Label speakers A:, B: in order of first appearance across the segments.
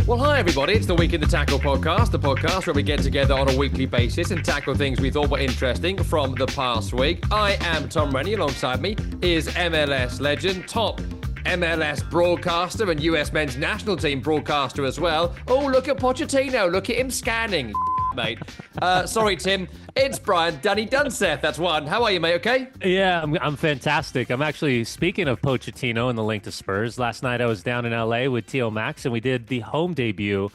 A: Well, hi everybody, it's the Week in the Tackle podcast, the podcast where we get together on a weekly basis and tackle things we thought were interesting from the past week. I am Tom Rennie, alongside me is MLS legend, top MLS broadcaster and US men's national team broadcaster as well. Oh, look at Pochettino, look at him scanning, mate. Sorry, Tim, it's Brian Dunny Dunseth, that's one. How are you, mate, okay?
B: Yeah, I'm fantastic. I'm actually, speaking of Pochettino and the link to Spurs, last night I was down in LA with Tio Max and we did the home debut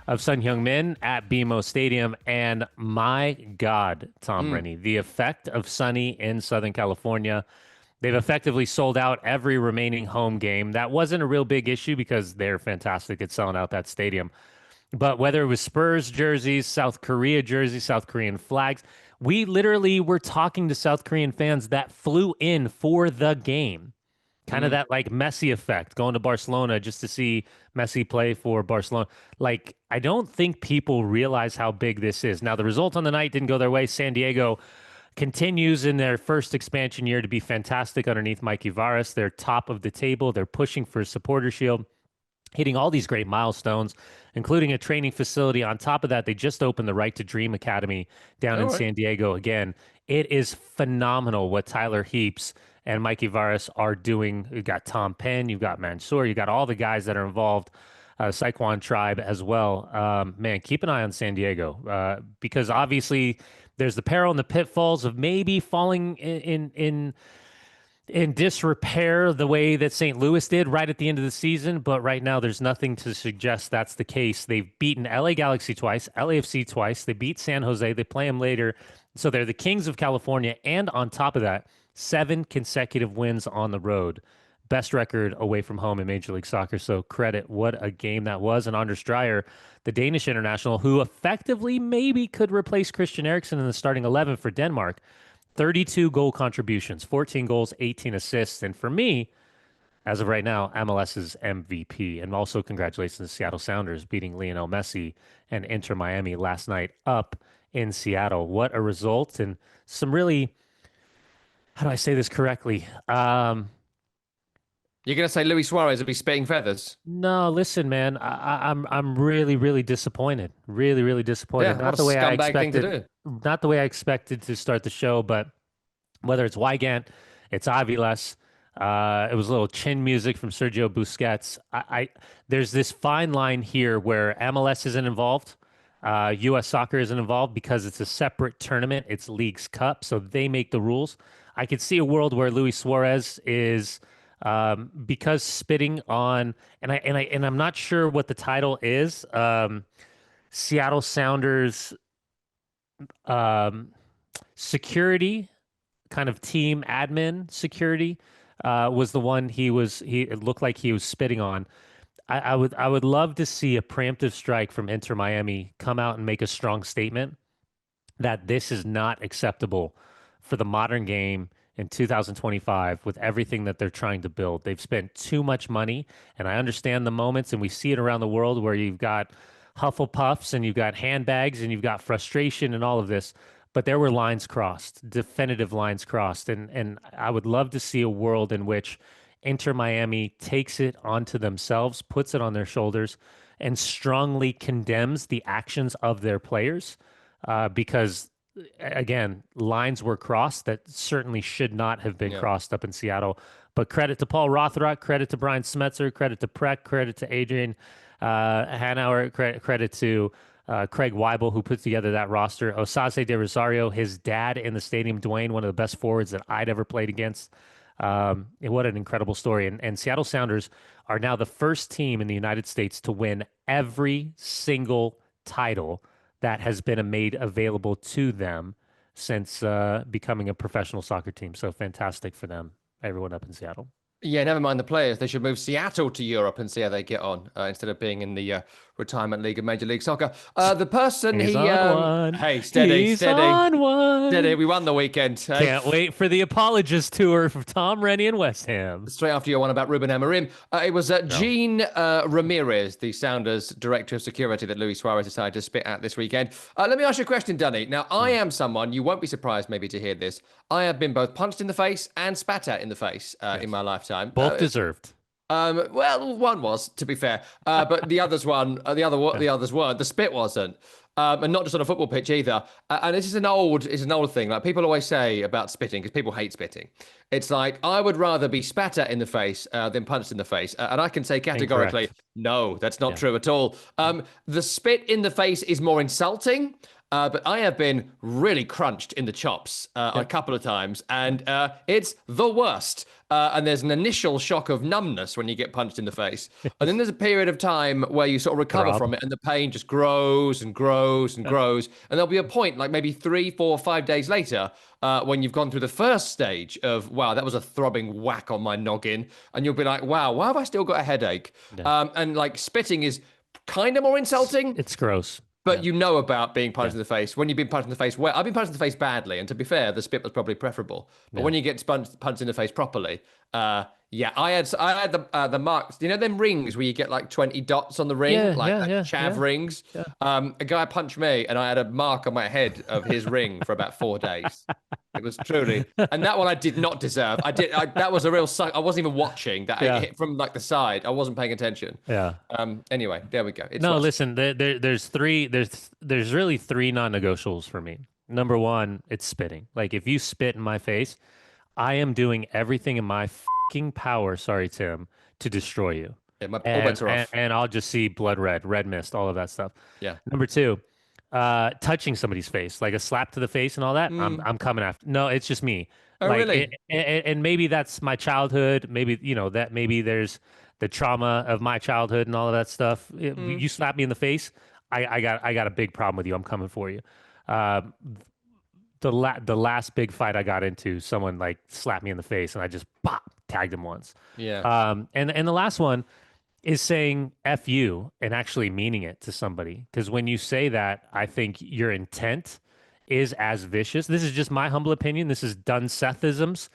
B: of Son Heung-min at BMO Stadium. And my God, Tom Rennie, the effect of Sonny in Southern California, they've effectively sold out every remaining home game. That wasn't a real big issue because they're fantastic at selling out that stadium. But whether it was Spurs jerseys, South Korea jerseys, South Korean flags, we literally were talking to South Korean fans that flew in for the game. Kind of that like Messi effect, going to Barcelona just to see Messi play for Barcelona. Like, I don't think people realize how big this is. Now, the result on the night didn't go their way. San Diego continues in their first expansion year to be fantastic underneath Mikey Varas. They're top of the table. They're pushing for a supporter shield, hitting all these great milestones, including a training facility. On top of that, they just opened the Right to Dream Academy down in San Diego again. It is phenomenal what Tyler Heaps and Mikey Varas are doing. You've got Tom Penn, you've got Mansour, you've got all the guys that are involved, Saquon Tribe as well. Man, keep an eye on San Diego because obviously there's the peril and the pitfalls of maybe falling in disrepair the way that St. Louis did right at the end of the season. But right now, there's nothing to suggest that's the case. They've beaten LA Galaxy twice, LAFC twice. They beat San Jose. They play them later. So they're the Kings of California. And on top of that, 7 consecutive wins on the road. Best record away from home in Major League Soccer. So credit, what a game that was. And Anders Dreyer, the Danish international, who effectively maybe could replace Christian Eriksen in the starting 11 for Denmark. 32 goal contributions, 14 goals, 18 assists. And for me, as of right now, MLS's MVP. And also congratulations to Seattle Sounders beating Lionel Messi and Inter Miami last night up in Seattle. What a result. And some really, how do I say this correctly?
A: You're going to say Luis Suarez will be spitting feathers?
B: No, listen, man, I'm really, really disappointed. Really, really disappointed.
A: Yeah,
B: Not
A: what
B: the
A: a
B: way I
A: scumbag thing to
B: expected.
A: do.
B: Not the way I expected to start the show, but whether it's Wygant, it's Aviles. It was a little chin music from Sergio Busquets. There's this fine line here where MLS isn't involved, U.S. soccer isn't involved because it's a separate tournament. It's Leagues Cup, so they make the rules. I could see a world where Luis Suarez is because spitting on, and I'm not sure what the title is. Seattle Sounders security, kind of team admin security, was the one it looked like he was spitting on. I would love to see a preemptive strike from Inter Miami come out and make a strong statement that this is not acceptable for the modern game in 2025 with everything that they're trying to build. They've spent too much money, and I understand the moments, and we see it around the world where you've got Hufflepuffs and you've got handbags and you've got frustration and all of this, but there were lines crossed, definitive lines crossed, and I would love to see a world in which Inter Miami takes it onto themselves, puts it on their shoulders, and strongly condemns the actions of their players because again, lines were crossed that certainly should not have been crossed up in Seattle. But credit to Paul Rothrock, credit to Brian Smetzer, credit to Preck, credit to Adrian Hanauer, credit to Craig Weibel, who put together that roster. Osase de Rosario, his dad in the stadium, Dwayne, one of the best forwards that I'd ever played against. What an incredible story. And Seattle Sounders are now the first team in the United States to win every single title that has been made available to them since becoming a professional soccer team. So fantastic for them, everyone up in Seattle.
A: Yeah, never mind the players. They should move Seattle to Europe and see how they get on instead of being in the retirement league of Major League Soccer. The person
B: He's on one.
A: Hey, steady,
B: He's
A: steady.
B: On one.
A: Steady, we won the weekend.
B: Can't wait for the apologist tour for Tom Rennie and West Ham.
A: Straight after your one about Ruben Amorim, it was Gene Ramirez, the Sounders Director of Security, that Luis Suarez decided to spit at this weekend. Let me ask you a question, Dunny. Now, I am someone, you won't be surprised maybe to hear this, I have been both punched in the face and spat at in the face in my lifetime.
B: Both deserved.
A: Well, one was, to be fair, but the others one, the others weren't. The spit wasn't, and not just on a football pitch either. And this is it's an old thing. Like people always say about spitting, because people hate spitting. It's like I would rather be spat at in the face than punched in the face, and I can say categorically,
B: Incorrect.
A: no, that's not
B: Yeah.
A: true at all. The spit in the face is more insulting. But I have been really crunched in the chops a couple of times, and it's the worst. And there's an initial shock of numbness when you get punched in the face. And then there's a period of time where you sort of recover
B: Drab.
A: from it, and the pain just grows and grows and grows. And there'll be a point, like maybe 3, 4, 5 days later, when you've gone through the first stage of, wow, that was a throbbing whack on my noggin. And you'll be like, wow, why have I still got a headache? And like spitting is kind of more insulting.
B: It's gross.
A: But you know about being punched in the face. When you've been punched in the face, well, I've been punched in the face badly, and to be fair, the spit was probably preferable. But when you get punched in the face properly, I had the marks. You know them rings where you get like 20 dots on the ring, chav rings.
B: Yeah.
A: A guy punched me, and I had a mark on my head of his ring for about 4 days. It was truly, and that one I did not deserve. That was a real suck. I wasn't even watching that. It hit from like the side. I wasn't paying attention.
B: Yeah.
A: Anyway, there we go.
B: Listen, there's really three non-negotiables for me. Number one, it's spitting. Like if you spit in my face, I am doing everything in my fucking power. Sorry, Tim, to destroy you.
A: Yeah, all bets are off.
B: And I'll just see blood red mist, all of that stuff.
A: Yeah.
B: Number two, touching somebody's face, like a slap to the face and all that. I'm coming after. No, it's just me.
A: Oh,
B: like,
A: really?
B: And maybe that's my childhood. Maybe maybe there's the trauma of my childhood and all of that stuff. You slap me in the face, I got a big problem with you. I'm coming for you. The last big fight I got into, someone like slapped me in the face, and I just tagged him once.
A: Yeah.
B: And the last one is saying "f you" and actually meaning it to somebody. Because when you say that, I think your intent is as vicious. This is just my humble opinion. This is done Sethisms.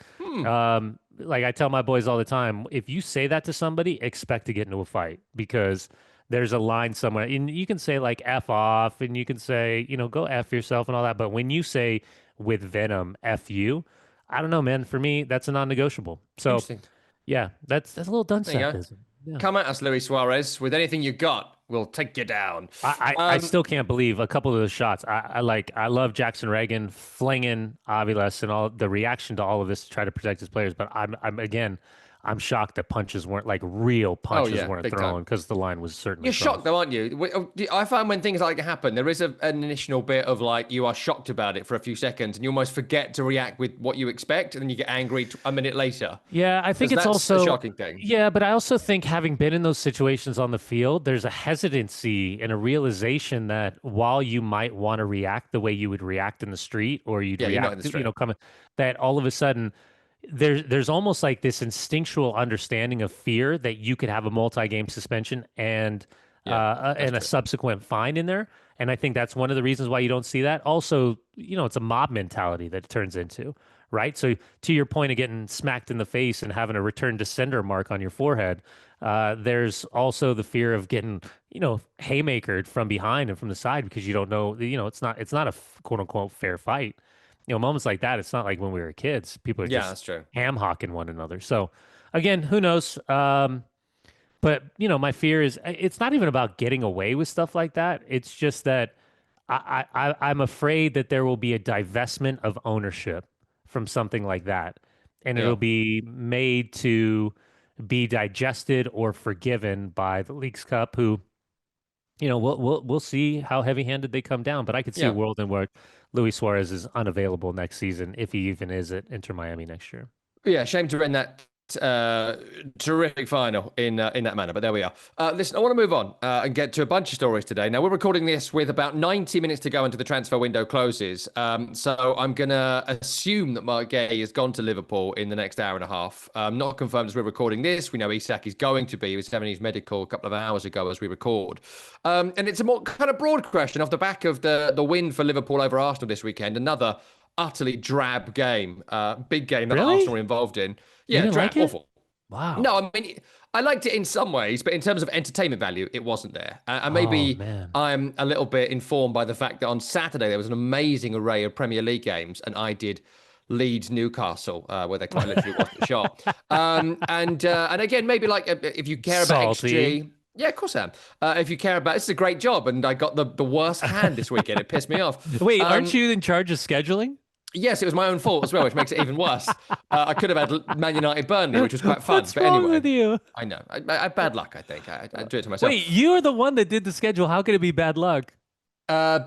B: Like I tell my boys all the time, if you say that to somebody, expect to get into a fight, because there's a line somewhere. And you can say like F off, and you can say, go F yourself and all that. But when you say with venom, F you, I don't know, man. For me, that's a non-negotiable. So yeah, that's a little done Sethism. Yeah.
A: Come at us, Luis Suarez, with anything you got. We'll take you down.
B: I still can't believe a couple of those shots. I love Jackson Reagan flinging Aviles and all the reaction to all of this to try to protect his players. But I'm shocked that punches weren't like real punches weren't thrown, because the line was certainly.
A: You're
B: crossed.
A: shocked though, aren't you? I find when things like that happen, there is an initial bit of like you are shocked about it for a few seconds, and you almost forget to react with what you expect, and then you get angry a minute later.
B: Yeah, I think it's
A: that's
B: also
A: a shocking thing.
B: Yeah, but I also think having been in those situations on the field, there's a hesitancy and a realization that while you might want to react the way you would react in the street, or you'd react, that all of a sudden there's almost like this instinctual understanding of fear that you could have a multi-game suspension and a subsequent fine in there. And I think that's one of the reasons why you don't see that. Also, it's a mob mentality that it turns into, right? So to your point of getting smacked in the face and having a return to sender mark on your forehead, there's also the fear of getting, haymakered from behind and from the side, because you don't know, it's not a quote unquote fair fight. Moments like that, it's not like when we were kids. People are just
A: that's true.
B: ham-hocking one another. So, again, who knows? But, my fear is it's not even about getting away with stuff like that. It's just that I'm afraid that there will be a divestment of ownership from something like that. And it'll be made to be digested or forgiven by the Leagues Cup, who, we'll see how heavy-handed they come down. But I could see a world in where Luis Suarez is unavailable next season, if he even is at Inter Miami next year.
A: Yeah, shame to end that terrific final in that manner, but there we are. Listen, I want to move on and get to a bunch of stories today. Now, we're recording this with about 90 minutes to go until the transfer window closes. So I'm going to assume that Mark Gay has gone to Liverpool in the next hour and a half. Not confirmed as we're recording this. We know Isak is going to be. He was having his medical a couple of hours ago as we record. And it's a more kind of broad question off the back of the win for Liverpool over Arsenal this weekend. Another utterly drab game, big game that Arsenal were involved in. Yeah, drab, awful.
B: Wow.
A: No, I mean, I liked it in some ways, but in terms of entertainment value, it wasn't there. And maybe I'm a little bit informed by the fact that on Saturday there was an amazing array of Premier League games, and I did Leeds Newcastle, where they quite literally wasn't a shot. And again, maybe like if you care about
B: Salty.
A: XG. Yeah, of course I am. If you care about, it's a great job, and I got the worst hand this weekend. It pissed me off.
B: Wait, aren't you in charge of scheduling?
A: Yes, it was my own fault as well, which makes it even worse. I could have had Man United Burnley, which was quite fun.
B: What's
A: But
B: wrong
A: anyway,
B: with you?
A: I know. I had bad luck, I think. I do it to myself.
B: Wait, you are the one that did the schedule. How could it be bad luck?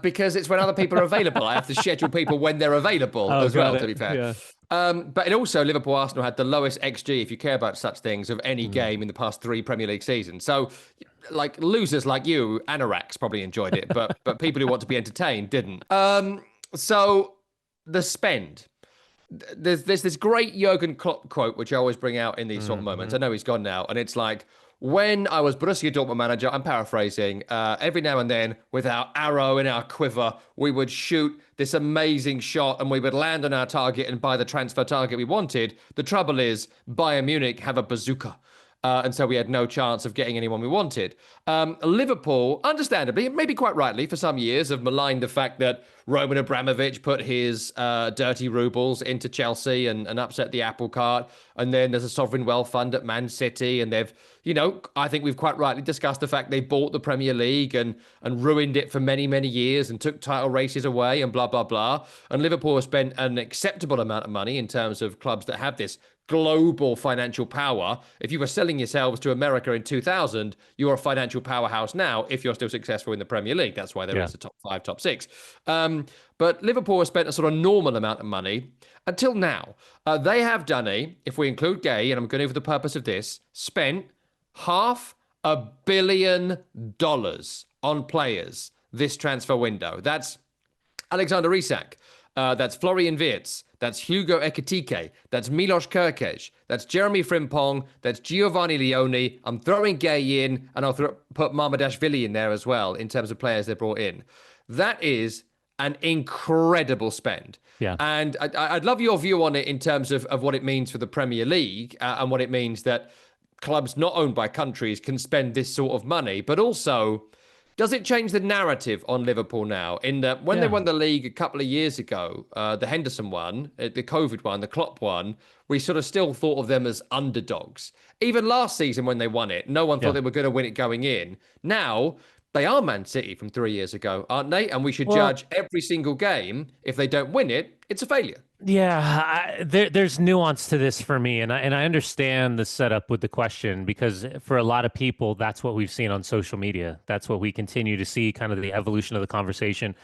A: Because it's when other people are available. I have to schedule people when they're available
B: Oh,
A: as well,
B: got
A: to be
B: it.
A: fair.
B: Yeah.
A: But it also, Liverpool Arsenal had the lowest XG, if you care about such things, of any game in the past 3 Premier League seasons. So, like, losers like you, anoraks, probably enjoyed it, but people who want to be entertained didn't. So, the spend. There's this great Jurgen Klopp quote, which I always bring out in these sort of moments. I know he's gone now, and it's like, when I was Borussia Dortmund manager, I'm paraphrasing, every now and then, with our arrow in our quiver, we would shoot this amazing shot and we would land on our target and buy the transfer target we wanted. The trouble is, Bayern Munich have a bazooka. And so we had no chance of getting anyone we wanted. Liverpool, understandably, maybe quite rightly, for some years, have maligned the fact that Roman Abramovich put his dirty rubles into Chelsea and upset the apple cart. And then there's a sovereign wealth fund at Man City. And they've, I think we've quite rightly discussed the fact they bought the Premier League and ruined it for many, many years and took title races away and blah, blah, blah. And Liverpool have spent an acceptable amount of money in terms of clubs that have this global financial power. If you were selling yourselves to America in 2000, you're a financial powerhouse now if you're still successful in the Premier League. That's why there is a top 5, top 6. But Liverpool has spent a sort of normal amount of money until now. They have, Dunny, if we include Gay, and I'm going to for the purpose of this, spent $500 million on players this transfer window. That's Alexander Isak. That's Florian Wirtz. That's Hugo Ekitike. That's Milos Kerkez. That's Jeremy Frimpong. That's Giovanni Leone. I'm throwing Gay in, and I'll put Mamadashvili in there as well in terms of players they brought in. That is an incredible spend.
B: Yeah.
A: And I'd love your view on it in terms of what it means for the Premier League and what it means that clubs not owned by countries can spend this sort of money, but also, does it change the narrative on Liverpool now? In that when they won the league a couple of years ago, the Henderson one, the COVID one, the Klopp one, we sort of still thought of them as underdogs. Even last season when they won it, no one thought they were going to win it going in. Now, they are Man City from 3 years ago, aren't they? And we should judge every single game. If they don't win it, it's a failure.
B: Yeah, there's nuance to this for me, and I understand the setup with the question, because for a lot of people, that's what we've seen on social media. That's what we continue to see, kind of the evolution of the conversation,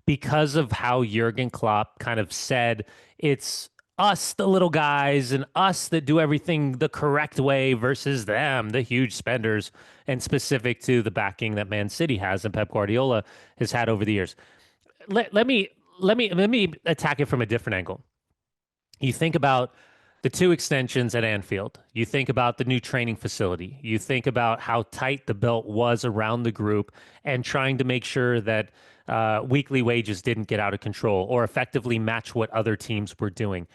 B: because of how Jurgen Klopp kind of said it's us, the little guys, and us that do everything the correct way versus them, the huge spenders, and specific to the backing that Man City has and Pep Guardiola has had over the years. Let me attack it from a different angle. You think about the 2 extensions at Anfield. You think about the new training facility. You think about how tight the belt was around the group and trying to make sure that weekly wages didn't get out of control or effectively match what other teams were doing.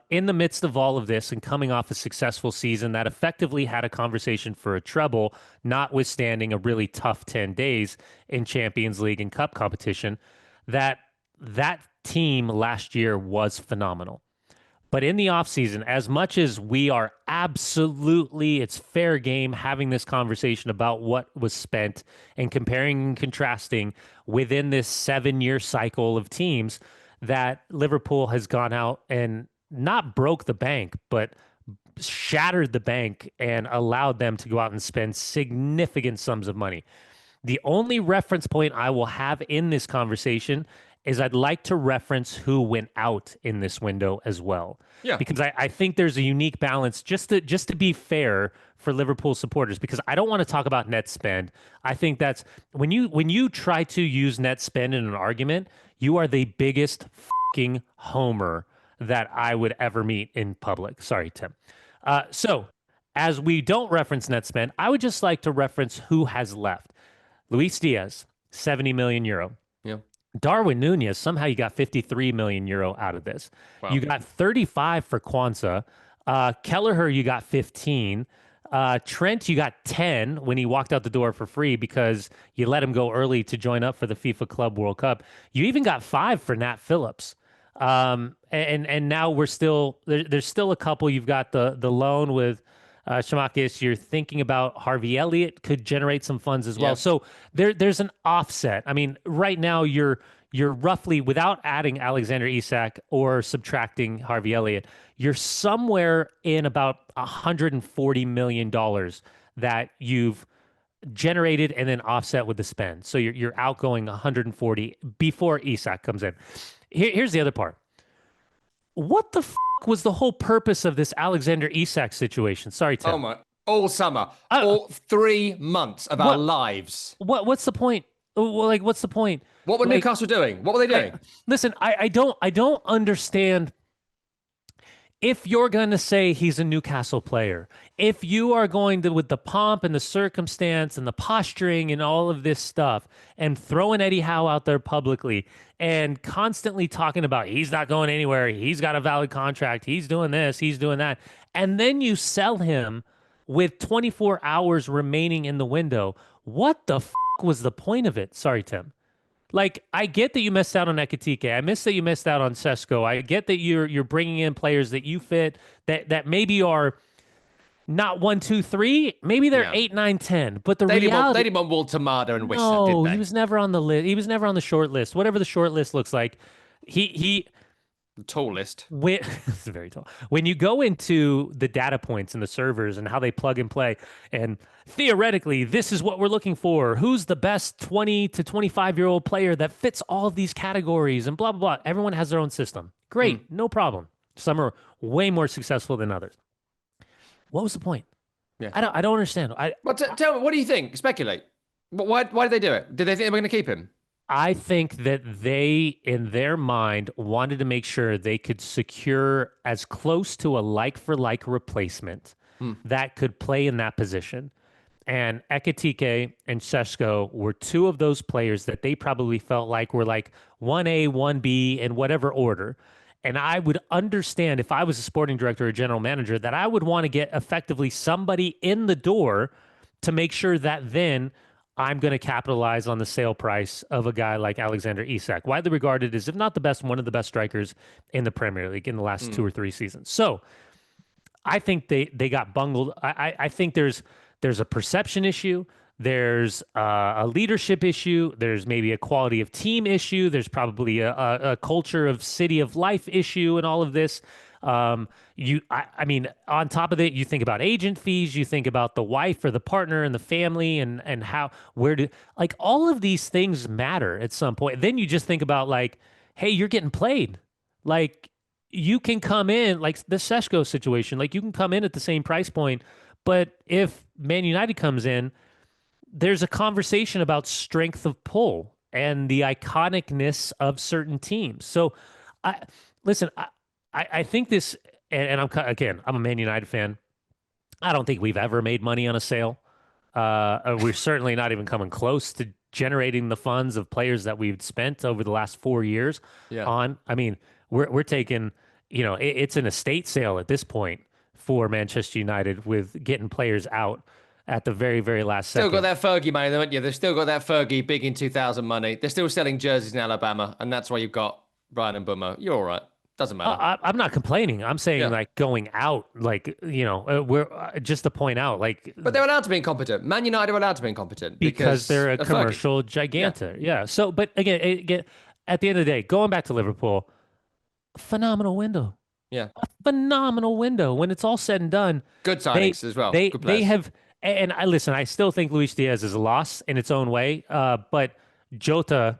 B: In the midst of all of this and coming off a successful season that effectively had a conversation for a treble, notwithstanding a really tough 10 days in Champions League and Cup competition, that team last year was phenomenal. But in the offseason, as much as we are absolutely, it's fair game having this conversation about what was spent and comparing and contrasting within this 7-year cycle of teams, that Liverpool has gone out and not broke the bank, but shattered the bank and allowed them to go out and spend significant sums of money. The only reference point I will have in this conversation is I'd like to reference who went out in this window as well.
A: Yeah.
B: Because I think there's a unique balance, just to be fair for Liverpool supporters, because I don't want to talk about net spend. I think that's when you try to use net spend in an argument, you are the biggest fucking homer that I would ever meet in public. Sorry, Tim. So as we don't reference net spend, I would just like to reference who has left. Luis Diaz, 70 million euro.
A: Yeah.
B: Darwin Nunez, somehow you got 53 million euro out of this. Wow. You got 35 for Kwanzaa. Kelleher, you got 15. Trent, you got 10 when he walked out the door for free because you let him go early to join up for the FIFA Club World Cup. You even got 5 for Nat Phillips. And now we're still there's still a couple. You've got the loan with Shamakis. You're thinking about Harvey Elliott could generate some funds as well.
A: Yeah.
B: So there's an offset. I mean, right now you're roughly, without adding Alexander Isak or subtracting Harvey Elliott, you're somewhere in about $140 million that you've generated and then offset with the spend. So you're outgoing 140 before Isak comes in. Here's the other part. What the was the whole purpose of this Alexander Isak situation? Sorry, Tim.
A: Oh my! All summer, all 3 months of our lives.
B: What's the point? Well, like, what's the point?
A: What were Newcastle doing? What were they doing?
B: Listen, I don't understand. If you're going to say he's a Newcastle player, if you are going to, with the pomp and the circumstance and the posturing and all of this stuff, and throwing Eddie Howe out there publicly and constantly talking about he's not going anywhere, he's got a valid contract, he's doing this, he's doing that, and then you sell him with 24 hours remaining in the window, what the was the point of it? Sorry, Tim. Like, I get that you missed out on Ekitike. I miss that you missed out on Sesko. I get that you're bringing in players that you fit that maybe are not 1, 2, 3. Maybe they're 8, 9, 10. But the reality,
A: they didn't want Walter Marder and Wissa,
B: no,
A: did they?
B: he was never on the list. He was never on the short list. Whatever the short list looks like, he
A: the tallest.
B: It's very tall. When you go into the data points and the servers and how they plug and play, and theoretically, this is what we're looking for. Who's the best 20 to 25-year-old player that fits all of these categories and blah, blah, blah. Everyone has their own system. Great. No problem. Some are way more successful than others. What was the point?
A: Yeah.
B: I don't understand.
A: Tell me, what do you think? Speculate. Why did they do it? Did they think they were going to keep him?
B: I think that they, in their mind, wanted to make sure they could secure as close to a like-for-like replacement that could play in that position. And Ekitike and Sesko were two of those players that they probably felt like were like 1A, 1B in whatever order. And I would understand if I was a sporting director or general manager that I would want to get effectively somebody in the door to make sure that then I'm going to capitalize on the sale price of a guy like Alexander Isak, widely regarded as, if not the best, one of the best strikers in the Premier League in the last 2 or 3 seasons. So I think they got bungled. I think there's a perception issue. There's a leadership issue. There's maybe a quality of team issue. There's probably a culture of city of life issue and all of this. I mean, on top of it, you think about agent fees, you think about the wife or the partner and the family and like all of these things matter at some point. Then you just think about like, hey, you're getting played. Like you can come in like the Sesko situation, like you can come in at the same price point, but if Man United comes in, there's a conversation about strength of pull and the iconicness of certain teams. So I think this, and I'm a Man United fan. I don't think we've ever made money on a sale. We're certainly not even coming close to generating the funds of players that we've spent over the last 4 years on. I mean, we're taking, it's an estate sale at this point for Manchester United with getting players out at the very, very last second.
A: Still got that Fergie money, haven't you? They've still got that Fergie big in 2000 money. They're still selling jerseys in Alabama, and that's why you've got Brian and Bummo. You're all right. Doesn't matter.
B: I'm not complaining. I'm saying like going out, like, we're just to point out, like.
A: But they're allowed to be incompetent. Man United are allowed to be incompetent.
B: Because they're a commercial gigantor. Yeah. So, but again, at the end of the day, going back to Liverpool, phenomenal window.
A: Yeah.
B: A phenomenal window. When it's all said and done. Good
A: signings as well.
B: They have, and I still think Luis Diaz is a loss in its own way. But Jota,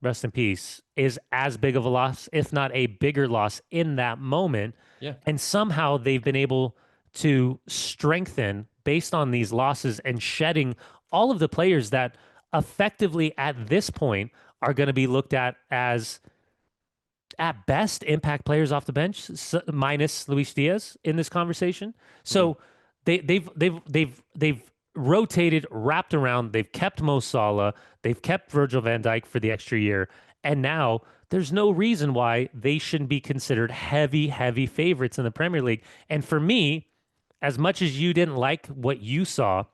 B: rest in peace, is as big of a loss, if not a bigger loss in that moment.
A: Yeah.
B: And somehow they've been able to strengthen based on these losses and shedding all of the players that effectively at this point are going to be looked at as at best impact players off the bench, minus Luis Diaz in this conversation. So they've rotated, wrapped around. They've kept Mo Salah. They've kept Virgil van Dijk for the extra year. And now there's no reason why they shouldn't be considered heavy, heavy favorites in the Premier League. And for me, as much as you didn't like what you saw,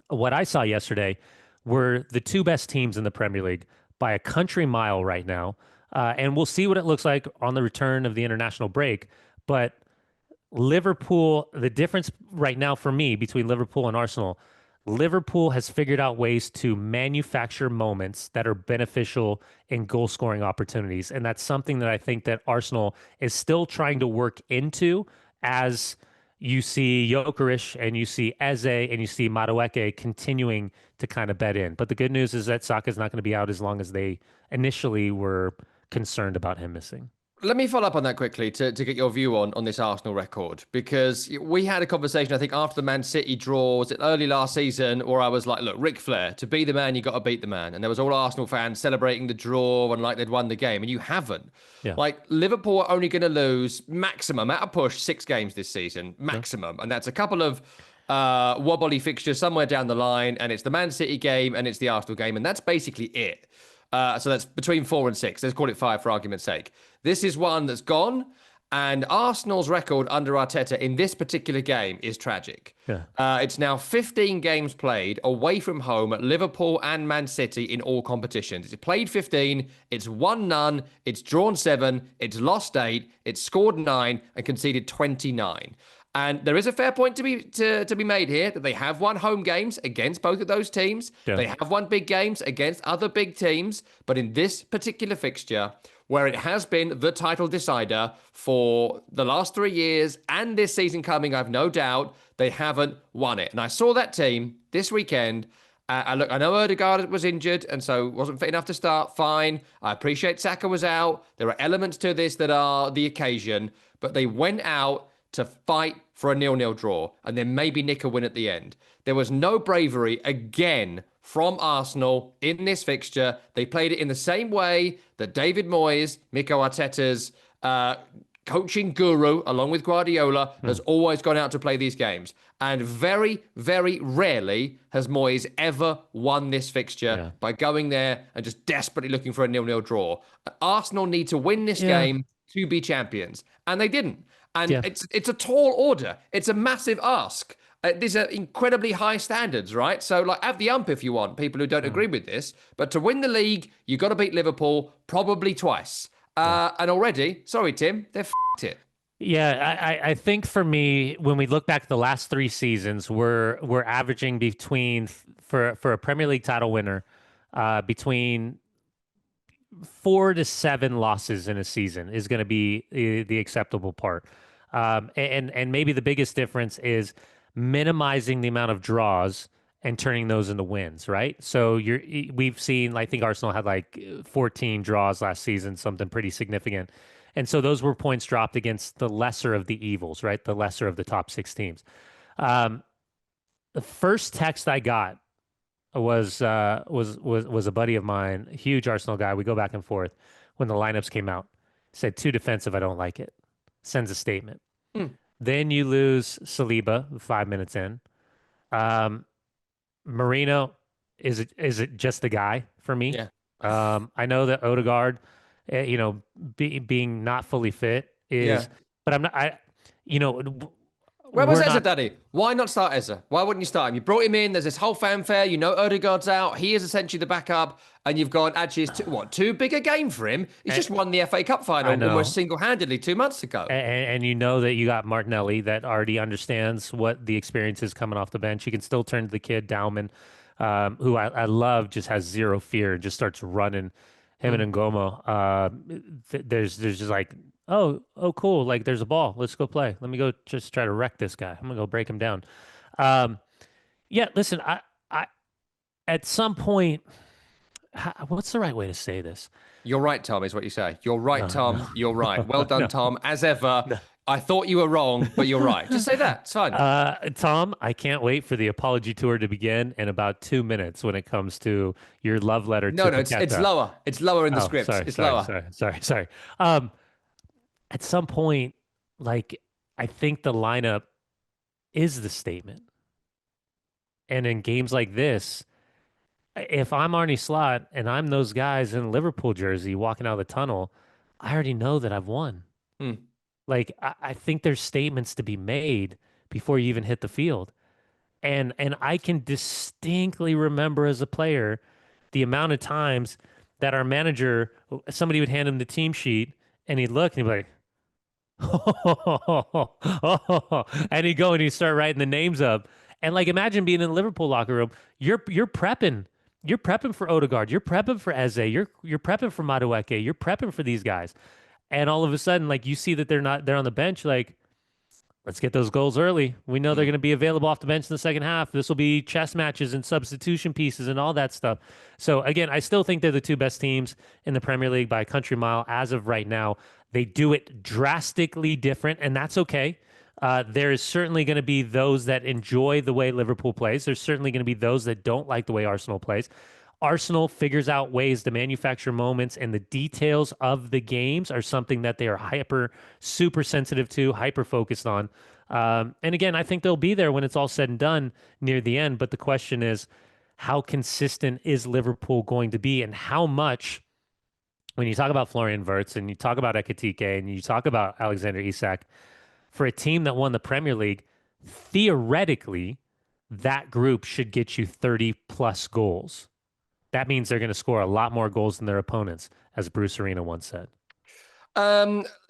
B: what I saw yesterday were the two best teams in the Premier League by a country mile right now. And we'll see what it looks like on the return of the international break. But Liverpool, the difference right now for me between Liverpool and Arsenal, Liverpool has figured out ways to manufacture moments that are beneficial in goal scoring opportunities. And that's something that I think that Arsenal is still trying to work into as you see Gyökeres and you see Eze and you see Madueke continuing to kind of bet in. But the good news is that Saka's not going to be out as long as they initially were concerned about him missing.
A: Let me follow up on that quickly to get your view on this Arsenal record, because we had a conversation, I think, after the Man City draw, was it early last season, where I was like, look, Ric Flair, to be the man, you got to beat the man. And there was all Arsenal fans celebrating the draw and like they'd won the game, and you haven't.
B: Yeah.
A: Like, Liverpool are only going to lose maximum, at a push, 6 games this season, maximum. Yeah. And that's a couple of wobbly fixtures somewhere down the line, and it's the Man City game and it's the Arsenal game, and that's basically it. So that's between 4 and 6. Let's call it 5 for argument's sake. This is one that's gone, and Arsenal's record under Arteta in this particular game is tragic.
B: Yeah.
A: It's now 15 games played away from home at Liverpool and Man City in all competitions. It's played 15, it's won none, it's drawn 7, it's lost 8, it's scored 9, and conceded 29. And there is a fair point to be made here that they have won home games against both of those teams. Yeah. They have won big games against other big teams. But in this particular fixture, where it has been the title decider for the last 3 years and this season coming, I've no doubt, they haven't won it. And I saw that team this weekend. Look, I know Odegaard was injured and so wasn't fit enough to start. Fine. I appreciate Saka was out. There are elements to this that are the occasion. But they went out to fight for a 0-0 draw and then maybe nick a win at the end. There was no bravery again from Arsenal in this fixture. They played it in the same way that David Moyes, Mikel Arteta's coaching guru, along with Guardiola, has always gone out to play these games. And very, very rarely has Moyes ever won this fixture by going there and just desperately looking for a 0-0 draw. Arsenal need to win this game to be champions. And they didn't. And it's a tall order. It's a massive ask. These are incredibly high standards, right? So, like, have the ump if you want, people who don't agree with this. But to win the league, you got to beat Liverpool probably twice. And already, sorry, Tim, they've f***ed it.
B: Yeah, I think for me, when we look back at the last 3 seasons, we're averaging between, for a Premier League title winner, between 4 to 7 losses in a season is going to be the acceptable part. And maybe the biggest difference is minimizing the amount of draws and turning those into wins, right? So we've seen, I think Arsenal had like 14 draws last season, something pretty significant. And so those were points dropped against the lesser of the evils, right? The lesser of the top 6 teams. The first text I got was a buddy of mine, a huge Arsenal guy. We go back and forth. When the lineups came out, said, too defensive, I don't like it. Sends a statement. Then you lose Saliba 5 minutes in. Marino, is it just the guy for me?
A: Yeah.
B: I know that Odegaard, being not fully fit is, but I'm not.
A: Where was Eze, Daddy? Why not start Eze? Why wouldn't you start him? You brought him in. There's this whole fanfare. You know Odegaard's out. He is essentially the backup. And you've gone, actually, it's too big a game for him? He's just won the FA Cup final almost single-handedly 2 months ago.
B: And you know that you got Martinelli that already understands what the experience is coming off the bench. You can still turn to the kid, Dauman, who I love, just has zero fear and just starts running. Him and Ngomo. There's just like, oh, cool. Like, there's a ball. Let's go play. Let me go just try to wreck this guy. I'm going to go break him down. Listen, I at some point, what's the right way to say this?
A: You're right, Tom, is what you say. You're right, Tom. You're right. Well done, Tom. As ever, I thought you were wrong, but you're right. Just say that. It's fine.
B: Tom, I can't wait for the apology tour to begin in about 2 minutes when it comes to your love letter to Paqueta.
A: It's lower. It's lower in the script.
B: Sorry. At some point, like, I think the lineup is the statement. And in games like this, if I'm Arne Slot and I'm those guys in Liverpool jersey walking out of the tunnel, I already know that I've won. Like, I think there's statements to be made before you even hit the field. And I can distinctly remember as a player the amount of times that our manager, somebody would hand him the team sheet and he'd look and he'd be like, and he'd go and he'd start writing the names up. And like, imagine being in the Liverpool locker room. You're prepping. You're prepping for Odegaard. You're prepping for Eze. You're prepping for Madueke. You're prepping for these guys. And all of a sudden, like you see that they're on the bench, like, let's get those goals early. We know they're going to be available off the bench in the second half. This will be chess matches and substitution pieces and all that stuff. So again, I still think they're the two best teams in the Premier League by a country mile as of right now. They do it drastically different, and that's okay. There is certainly going to be those that enjoy the way Liverpool plays. There's certainly going to be those that don't like the way Arsenal plays. Arsenal figures out ways to manufacture moments, and the details of the games are something that they are super sensitive to, hyper focused on. And again, I think they'll be there when it's all said and done near the end. But the question is, how consistent is Liverpool going to be, and how much, when you talk about Florian Wirtz and you talk about Ekitike and you talk about Alexander Isak, for a team that won the Premier League, theoretically, that group should get you 30 plus goals. That means they're going to score a lot more goals than their opponents, as Bruce Arena once said.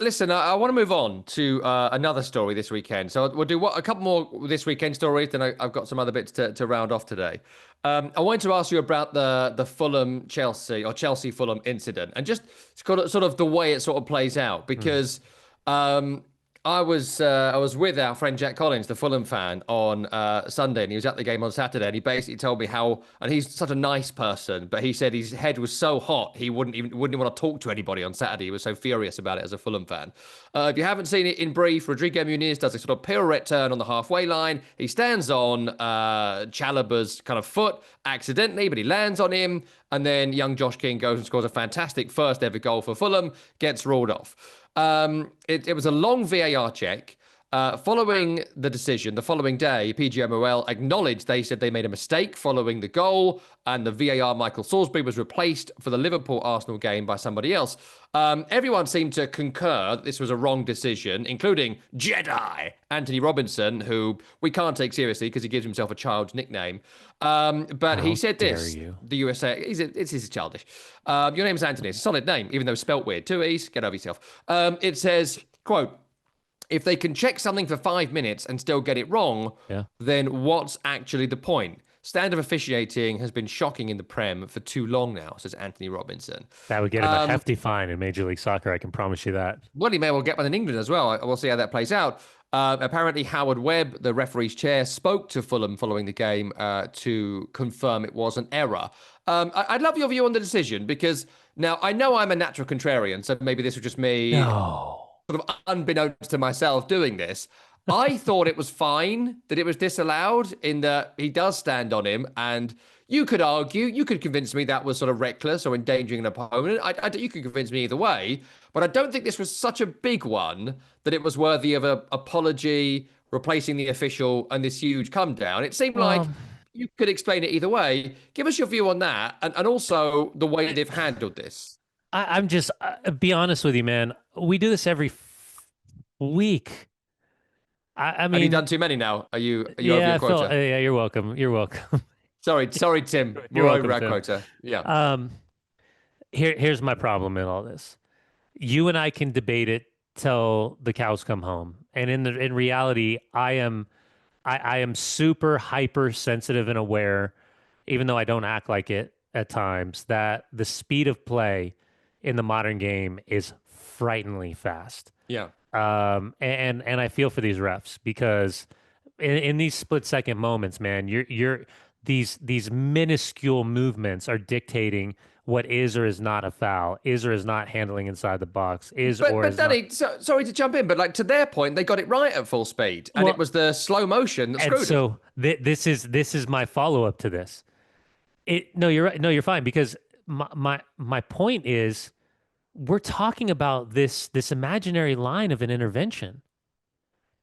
A: Listen, I want to move on to another story this weekend. So we'll do a couple more this weekend stories, then I've got some other bits to round off today. I wanted to ask you about the Fulham Chelsea or Chelsea Fulham incident, and just sort of the way it sort of plays out, because I was with our friend Jack Collins, the Fulham fan, on Sunday, and he was at the game on Saturday, and he basically told me how, and he's such a nice person, but he said his head was so hot he wouldn't want to talk to anybody on Saturday. He was so furious about it as a Fulham fan. If you haven't seen it in brief, Rodrigo Muniz does a sort of pirouette turn on the halfway line. He stands on Chalobah's kind of foot accidentally, but he lands on him, and then young Josh King goes and scores a fantastic first ever goal for Fulham, gets ruled off. It was a long VAR check. Following the decision, the following day, PGMOL acknowledged they said they made a mistake following the goal, and the VAR Michael Salisbury was replaced for the Liverpool-Arsenal game by somebody else. Everyone seemed to concur that this was a wrong decision, including Jedi Anthony Robinson, who we can't take seriously because he gives himself a child's nickname. But he said this, the USA, it's childish. Your name's Anthony. It's a solid name, even though it's spelt weird. 2 E's, get over yourself. It says, quote, if they can check something for 5 minutes and still get it wrong, then what's actually the point? Standard of officiating has been shocking in the Prem for too long now, says Anthony Robinson.
B: That would get him a hefty fine in Major League Soccer, I can promise you that.
A: Well, he may well get one in England as well. We'll see how that plays out. Apparently, Howard Webb, the referee's chair, spoke to Fulham following the game to confirm it was an error. I'd love your view on the decision, because now I know I'm a natural contrarian, so maybe this was just me sort of unbeknownst to myself doing this. I thought it was fine that it was disallowed, in that he does stand on him, and you could argue, you could convince me that was sort of reckless or endangering an opponent. You could convince me either way, but I don't think this was such a big one that it was worthy of an apology, replacing the official, and this huge come down. It seemed like you could explain it either way. Give us your view on that, and also the way they've handled this.
B: I'm just, be honest with you, man. We do this every week. I mean,
A: have you done too many now? Are you over your quota?
B: Yeah, you're welcome. You're welcome.
A: Sorry, Tim.
B: You're
A: We're
B: welcome,
A: over our
B: Tim.
A: quota. Yeah.
B: Here's my problem in all this. You and I can debate it till the cows come home, and in reality, I am super hyper sensitive and aware, even though I don't act like it at times, that the speed of play in the modern game is frighteningly fast.
A: Yeah.
B: And I feel for these refs, because in these split second moments, man, these minuscule movements are dictating what is or is not a foul, is or is not handling inside the box,
A: but Danny, sorry to jump in, but like, to their point, they got it right at full speed, and it was the slow motion that screwed
B: so this is my follow up to this. No, you're right. No, you're fine, because my point is, we're talking about this imaginary line of an intervention.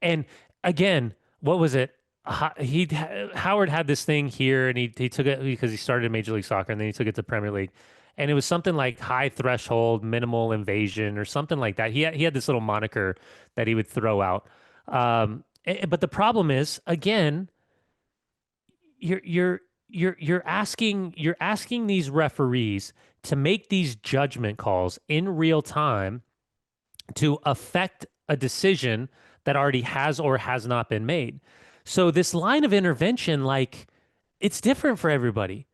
B: And again, what was it? Howard had this thing here, and he took it because he started in Major League Soccer, and then he took it to Premier League. And it was something like high threshold, minimal invasion, or something like that. He had this little moniker that he would throw out. But the problem is, again, you're you're asking these referees to make these judgment calls in real time to affect a decision that already has or has not been made. So this line of intervention, like, it's different for everybody.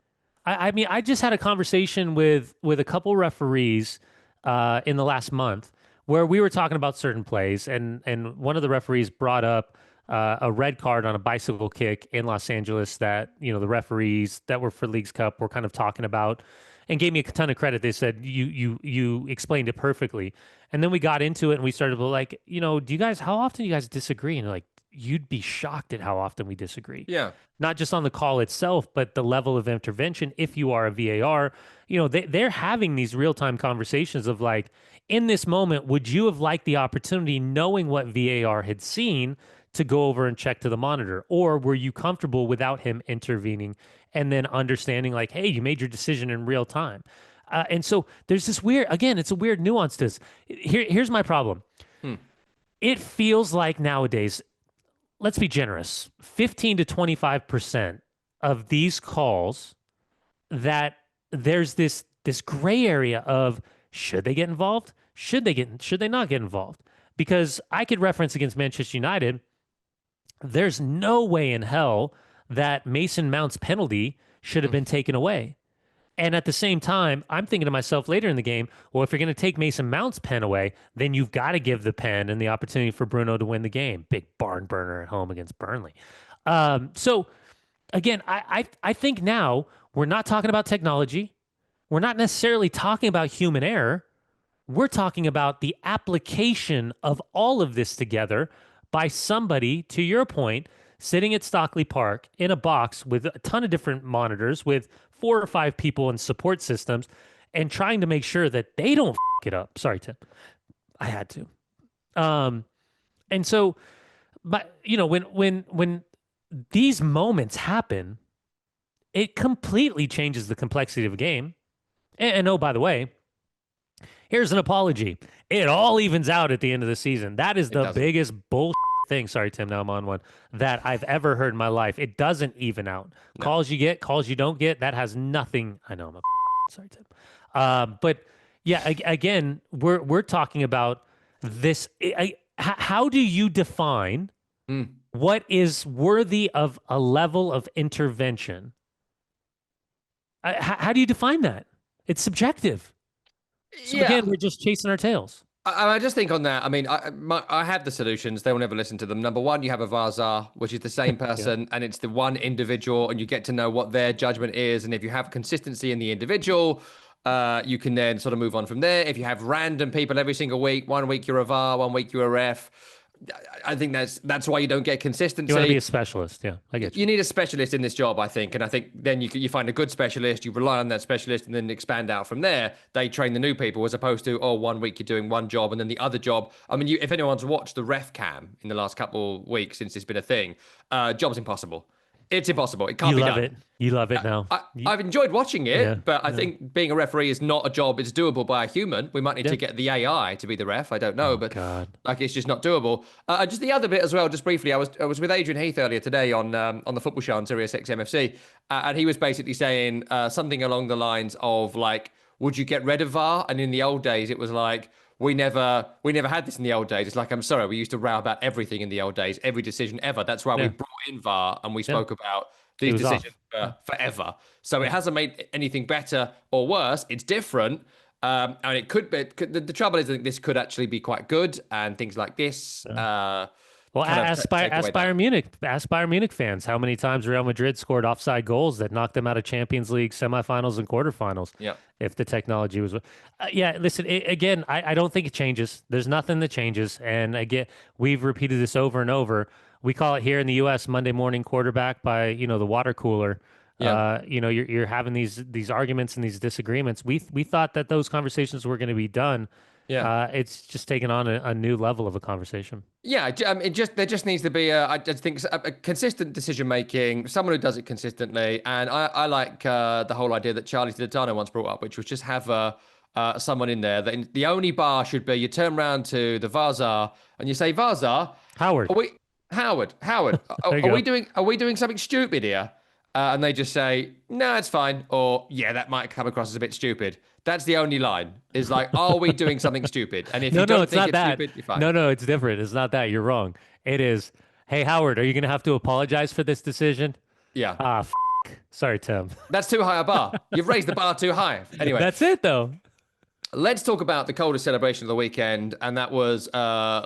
B: I mean, I just had a conversation with a couple referees in the last month where we were talking about certain plays, and one of the referees brought up a red card on a bicycle kick in Los Angeles that the referees that were for Leagues Cup were kind of talking about, and gave me a ton of credit. They said you explained it perfectly, and then we got into it and we started like, how often do you guys disagree? And like, you'd be shocked at how often we disagree.
A: Yeah.
B: Not just on the call itself, but the level of intervention. If you are a VAR, they're having these real time conversations of like, in this moment, would you have liked the opportunity, knowing what VAR had seen, to go over and check to the monitor? Or were you comfortable without him intervening and then understanding like, hey, you made your decision in real time? And so there's this it's a weird nuance to this. Here's my problem. It feels like nowadays, let's be generous, 15 to 25% of these calls, that there's this gray area of, should they get involved? Should they not get involved? Because I could reference against Manchester United, there's no way in hell that Mason Mount's penalty should have been taken away. And at the same time, I'm thinking to myself later in the game, well, if you're going to take Mason Mount's pen away, then you've got to give the pen and the opportunity for Bruno to win the game. Big barn burner at home against Burnley. So again, I think now we're not talking about technology. We're not necessarily talking about human error. We're talking about the application of all of this together by somebody, to your point, sitting at Stockley Park in a box with a ton of different monitors, with 4 or 5 people in support systems, and trying to make sure that they don't f it up. Sorry, Tim. I had to. And so, but when these moments happen, it completely changes the complexity of a game. And oh, by the way, here's an apology. It all evens out at the end of the season. That is the biggest bullshit thing. Sorry, Tim. Now I'm on one that I've ever heard in my life. It doesn't even out. No. Calls you get, calls you don't get. That has nothing. I know I'm a sorry, Tim. But yeah, again, we're talking about this. How do you define what is worthy of a level of intervention? How do you define that? It's subjective. So again, we're just chasing our tails.
A: I just think on that, I mean, I have the solutions. They will never listen to them. Number one, you have a VAR, which is the same person, and it's the one individual, and you get to know what their judgment is. And if you have consistency in the individual, you can then sort of move on from there. If you have random people every single week, 1 week you're a VAR, 1 week you're a ref, I think that's why you don't get consistency.
B: You want to be a specialist. Yeah, I get you.
A: You need a specialist in this job, I think. And I think then you find a good specialist, you rely on that specialist, and then expand out from there. They train the new people, as opposed to, 1 week you're doing one job and then the other job. I mean, if anyone's watched the ref cam in the last couple of weeks since it's been a thing, job's impossible. It's impossible. It can't be done.
B: You love it now.
A: I've enjoyed watching it, but I think being a referee is not a job. It's doable by a human. We might need to get the AI to be the ref. I don't know, but it's just not doable. Just the other bit as well, just briefly, I was with Adrian Heath earlier today on the football show on Sirius XMFC, and he was basically saying something along the lines of like, would you get rid of VAR? And in the old days, it was like, we never had this in the old days. It's like, I'm sorry, we used to row about everything in the old days, every decision ever. That's why we brought in VAR and we spoke about these decisions forever. So it hasn't made anything better or worse. It's different. And it could be, the trouble is, I think this could actually be quite good, and things like this.
B: Well, ask Bayern Munich fans how many times Real Madrid scored offside goals that knocked them out of Champions League semifinals and quarterfinals.
A: Yeah.
B: If the technology was, listen, again, I don't think it changes. There's nothing that changes. And again, we've repeated this over and over. We call it here in the U.S. Monday morning quarterback by, the water cooler. Yeah. You're having these arguments and these disagreements. We thought that those conversations were going to be done. Yeah, it's just taken on a new level of a conversation.
A: Yeah, there just needs to be I just think a consistent decision making, someone who does it consistently, and I like the whole idea that Charlie Tadano once brought up, which was just have someone in there that the only bar should be, you turn around to the VAR and you say, VAR,
B: Howard,
A: are we doing something stupid here? and they just say, no, it's fine. Or, yeah, that might come across as a bit stupid. That's the only line. Is like, are we doing something stupid? And if you
B: No,
A: don't
B: it's
A: think
B: not
A: it's
B: that.
A: stupid, you're fine.
B: No, it's different. It's not that. You're wrong. It is, hey, Howard, are you going to have to apologize for this decision?
A: Yeah.
B: Sorry, Tim.
A: That's too high a bar. You've raised the bar too high. Anyway,
B: That's it, though.
A: let's talk about the coldest celebration of the weekend, and that was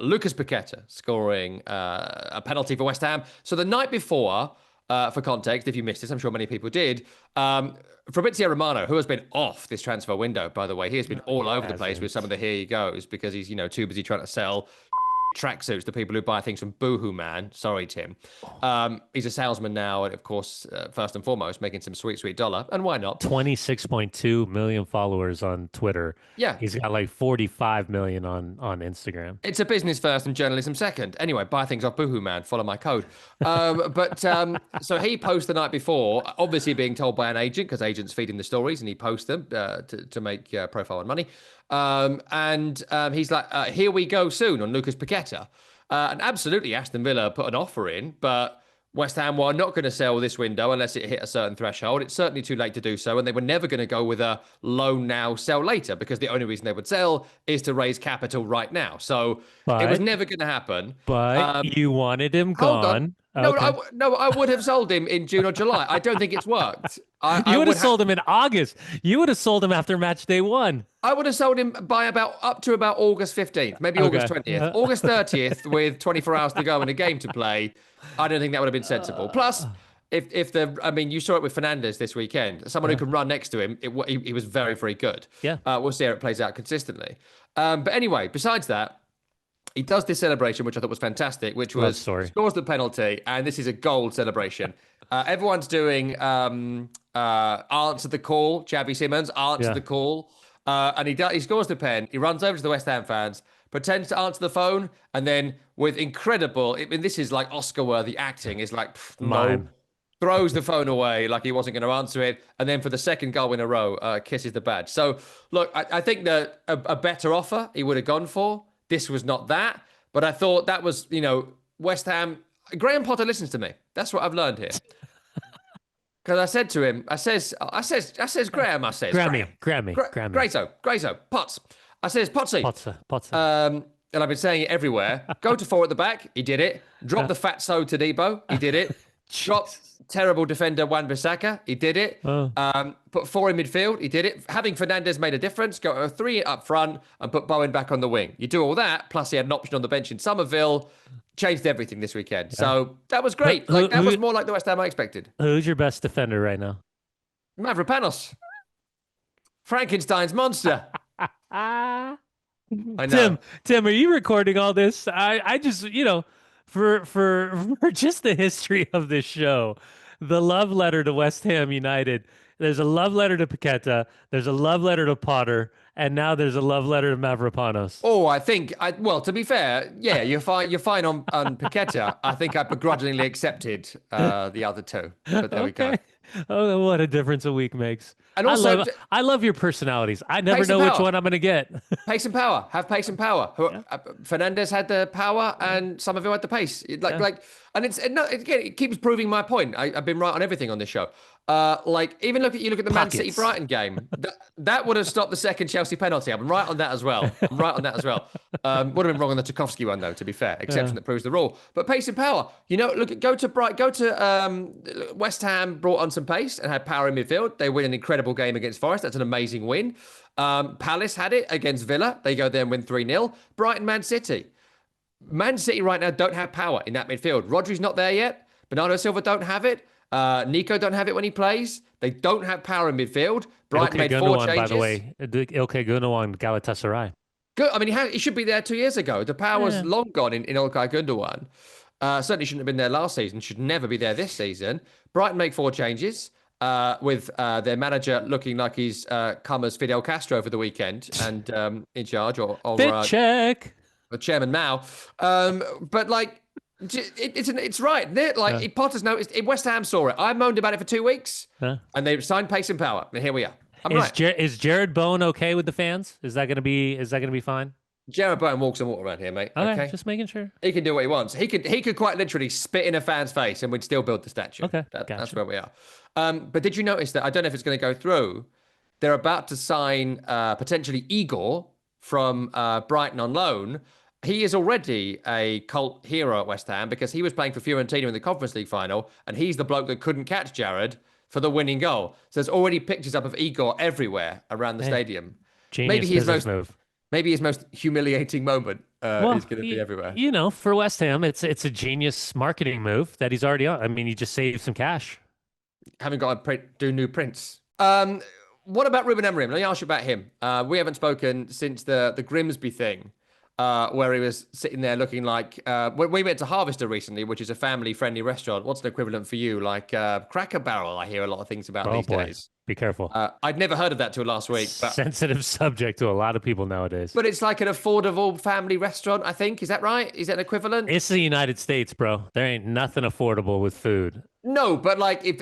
A: Lucas Paqueta scoring a penalty for West Ham. So the night before, for context, if you missed this, I'm sure many people did, Fabrizio Romano, who has been off this transfer window, by the way, he has been all over the place with some of the here he goes because he's, too busy trying to sell tracksuits to people who buy things from Boohoo Man. Sorry, Tim. He's a salesman now, and of course, first and foremost, making some sweet dollar. And why not?
B: 26.2 million followers on Twitter.
A: Yeah.
B: He's got like 45 million on Instagram.
A: It's a business first and journalism second. Anyway, buy things off Boohoo Man. Follow my code. So he posted the night before, obviously being told by an agent, because agents feed him the stories, and he posts them to make profile and money. He's like, here we go soon on Lucas Paqueta. And absolutely, Aston Villa put an offer in, but West Ham were not going to sell this window unless it hit a certain threshold. It's certainly too late to do so. And they were never going to go with a loan now, sell later, because the only reason they would sell is to raise capital right now. So it was never going to happen.
B: But you wanted him gone.
A: No,
B: Okay.
A: I would have sold him in June or July. I don't think it's worked.
B: You would have sold him in August. You would have sold him after match day 1.
A: I would have sold him by up to about August 15th, maybe August 20th. August 30th, with 24 hours to go and a game to play, I don't think that would have been sensible. Plus, you saw it with Fernandes this weekend. Someone who can run next to him, he was very, very good.
B: Yeah.
A: We'll see how it plays out consistently. But anyway, besides that, he does this celebration, which I thought was fantastic, which was scores the penalty, and this is a gold celebration. Everyone's doing answer the call. Xavi Simons answer the call, and he scores the pen. He runs over to the West Ham fans, pretends to answer the phone, and then with incredible, this is like Oscar-worthy acting, is like no, throws the phone away like he wasn't going to answer it, and then for the second goal in a row, kisses the badge. So look, I think that a better offer he would have gone for. This was not that, but I thought that was, West Ham. Graham Potter listens to me. That's what I've learned here. Because I said to him, I says, Graham, Grayso, Potts. I says, Potsy.
B: Potsy.
A: And I've been saying it everywhere. Go to 4 at the back. He did it. Drop the fatso to Debo. He did it. Drop terrible defender Wan-Bissaka. He did it. Put 4 in midfield. He did it. Having Fernandes made a difference. Go 3 up front and put Bowen back on the wing. You do all that. Plus he had an option on the bench in Somerville. Changed everything this weekend. Yeah. So that was great. That was more like the West Ham I expected.
B: Who's your best defender right now?
A: Mavropanos. Frankenstein's monster. I
B: know. Tim, are you recording all this? I just, for just the history of this show, the love letter to West Ham United. There's a love letter to Paqueta. There's a love letter to Potter. And now there's a love letter to Mavropanos.
A: Oh, to be fair, yeah, you're fine on Paqueta. I think I begrudgingly accepted the other 2. But there we go.
B: Oh, what a difference a week makes.
A: And also,
B: I love your personalities. I never know which one I'm going to get.
A: Pace and power. Have pace and power. Fernandes had the power, and Somerville had the pace. It keeps proving my point. I've been right on everything on this show. Even look at the Man City Brighton game. That would have stopped the second Chelsea penalty. I'm right on that as well. Would have been wrong on the Tarkowski one though, to be fair. Exception that proves the rule. But pace and power. Go to West Ham, brought on some pace and had power in midfield. They win an incredible game against Forest. That's an amazing win. Palace had it against Villa. They go there and win 3-0. Brighton, Man City. Man City right now don't have power in that midfield. Rodri's not there yet. Bernardo Silva don't have it. Nico don't have it when he plays. They don't have power in midfield. Brighton made 4 changes. By the way,
B: Ilkay Gundogan, Galatasaray.
A: Good. I mean, he should be there 2 years ago. The power's long gone in Ilkay Gundogan. Certainly shouldn't have been there last season. Should never be there this season. Brighton make 4 changes. With their manager looking like he's come as Fidel Castro for the weekend and in charge or
B: check.
A: Chairman Mao. It's right. Potter's noticed. West Ham saw it. I moaned about it for 2 weeks, and they signed pace and power, and here we are. I'm right.
B: Is Jared Bowen okay with the fans? Is that going to be fine?
A: Jared Bowen walks on water around here, mate.
B: Okay,
A: Okay.
B: just making sure.
A: He can do what he wants. He could quite literally spit in a fan's face and we'd still build the statue.
B: Okay,
A: That's
B: gotcha.
A: where we are. But did you notice that? I don't know if it's going to go through. They're about to sign potentially Igor from Brighton on loan. He is already a cult hero at West Ham because he was playing for Fiorentina in the Conference League final, and he's the bloke that couldn't catch Jared for the winning goal. So there's already pictures up of Igor everywhere around the
B: Hey,
A: stadium. Maybe
B: genius
A: his
B: business
A: most
B: move.
A: maybe his most humiliating moment is
B: Well,
A: going to be everywhere.
B: for West Ham, it's a genius marketing move that he's already on. I mean, you just saved some cash.
A: Haven't got to do new prints. What about Ruben Amorim? Let me ask you about him. We haven't spoken since the Grimsby thing, where he was sitting there looking like. We went to Harvester recently, which is a family-friendly restaurant. What's an equivalent for you? Like Cracker Barrel. I hear a lot of things about
B: Oh
A: these
B: boy,
A: days.
B: be careful.
A: I'd never heard of that till last week, but
B: Sensitive subject to a lot of people nowadays.
A: it's like an affordable family restaurant. I think is that right? Is that an equivalent?
B: It's the United States, bro. There ain't nothing affordable with food.
A: No, but like if